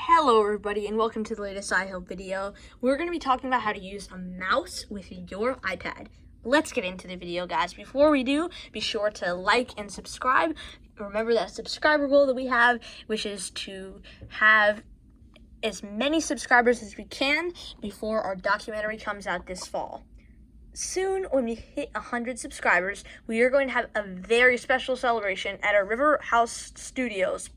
Hello everybody and welcome to the latest iHelp video. We're going to be talking about how to use a mouse with your iPad. Let's get into the video, guys. Before we do, be sure to like and subscribe. Remember that subscriber goal that we have, which is to have as many subscribers as we can before our documentary comes out this fall. Soon, when we hit 100 subscribers, we are going to have a very special celebration at our River House Studios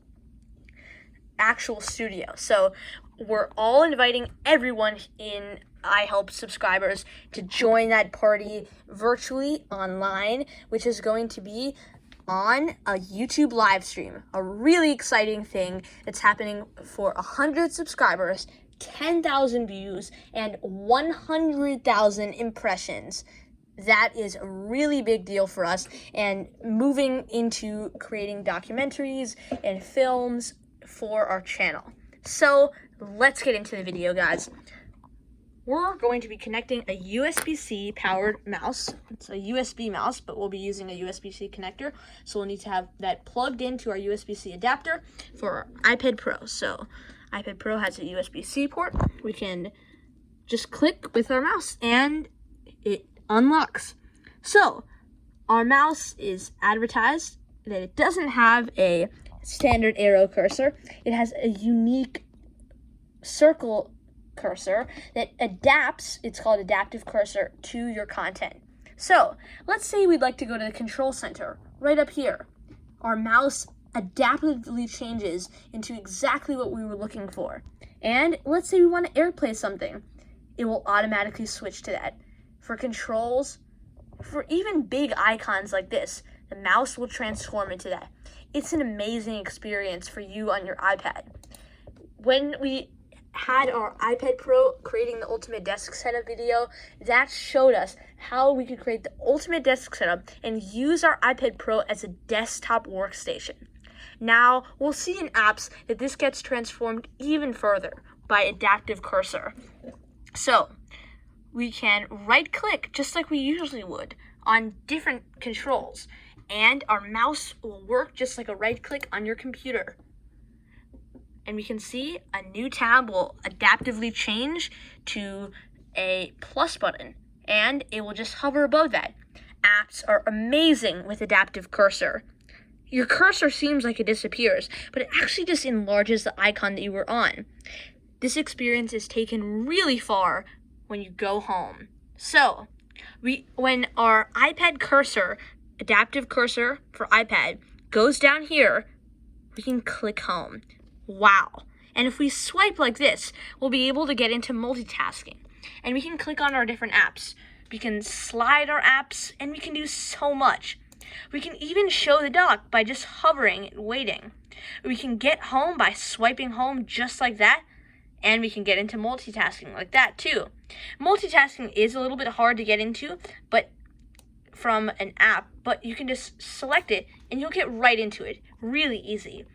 actual studio. So we're all inviting everyone in iHelp subscribers to join that party virtually online, which is going to be on a YouTube live stream. A really exciting thing that's happening for 100 subscribers, 10,000 views, and 100,000 impressions. That is a really big deal for us, and moving into creating documentaries and films for our channel. So let's get into the video, guys. We're going to be connecting a USB-C powered mouse. It's a USB mouse, but we'll be using a USB-C connector. So we'll need to have that plugged into our USB-C adapter for our iPad Pro. So iPad Pro has a USB-C port. We can just click with our mouse and it unlocks. So our mouse is advertised that it doesn't have a standard arrow cursor. It has a unique circle cursor that adapts, it's called adaptive cursor, to your content. So let's say we'd like to go to the control center right up here. Our mouse adaptively changes into exactly what we were looking for. And let's say we want to AirPlay something. It will automatically switch to that. For controls, for even big icons like this, the mouse will transform into that. It's an amazing experience for you on your iPad. When we had our iPad Pro creating the ultimate desk setup video, that showed us how we could create the ultimate desk setup and use our iPad Pro as a desktop workstation. Now, we'll see in apps that this gets transformed even further by adaptive cursor. So, we can right-click just like we usually would on different controls, and our mouse will work just like a right click on your computer. And we can see a new tab will adaptively change to a plus button, and it will just hover above that. Apps are amazing with adaptive cursor. Your cursor seems like it disappears, but it actually just enlarges the icon that you were on. This experience is taken really far when you go home. So, when our iPad cursor, adaptive cursor for iPad, goes down here, we can click home. Wow. And if we swipe like this, we'll be able to get into multitasking. And we can click on our different apps. We can slide our apps, and we can do so much. We can even show the dock by just hovering and waiting. We can get home by swiping home just like that, and we can get into multitasking like that too. Multitasking is a little bit hard to get into, but from an app, but you can just select it and you'll get right into it. Really easy.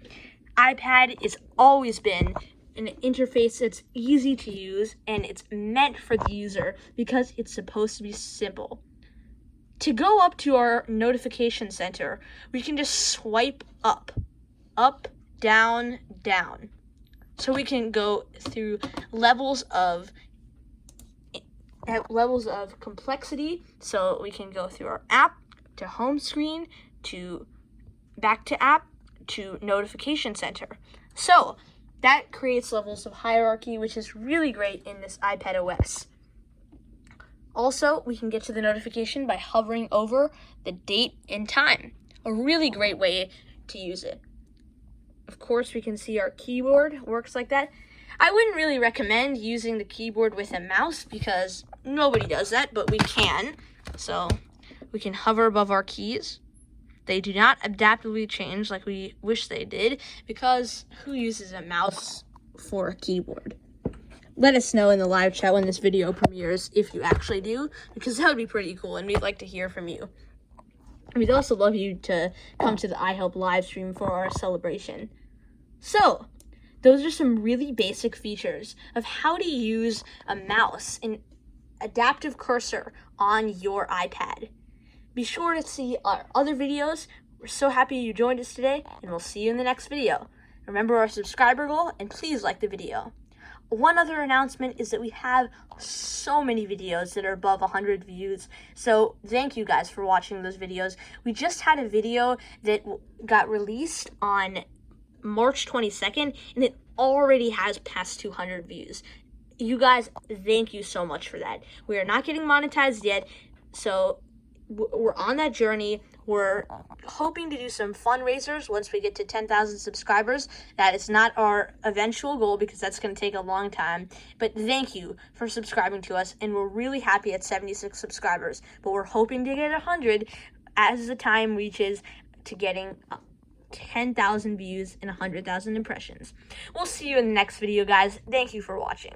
iPad has always been an interface that's easy to use, and it's meant for the user because it's supposed to be simple. To go up to our notification center, we can just swipe up, down, down. So we can go through levels of complexity. So we can go through our app to home screen to back to app to notification center. So that creates levels of hierarchy, which is really great in this iPad OS. Also, we can get to the notification by hovering over the date and time. A really great way to use it. Of course, we can see our keyboard works like that. I wouldn't really recommend using the keyboard with a mouse because nobody does that, but we can. So we can hover above our keys. They do not adaptively change like we wish they did, because who uses a mouse for a keyboard? Let us know in the live chat when this video premieres if you actually do, because that would be pretty cool, and we'd like to hear from you. We'd also love you to come to the iHelp live stream for our celebration. So, those are some really basic features of how to use a mouse and adaptive cursor on your iPad. Be sure to see our other videos. We're so happy you joined us today, and we'll see you in the next video. Remember our subscriber goal, and please like the video. One other announcement is that we have so many videos that are above 100 views, so thank you guys for watching those videos. We just had a video that got released on March 22nd, and it already has past 200 views. You guys, thank you so much for that. We are not getting monetized yet, so we're on that journey. We're hoping to do some fundraisers once we get to 10,000 subscribers. That is not our eventual goal because that's going to take a long time. But thank you for subscribing to us, and we're really happy at 76 subscribers. But we're hoping to get 100 as the time reaches to getting 10,000 views and 100,000 impressions. We'll see you in the next video, guys. Thank you for watching.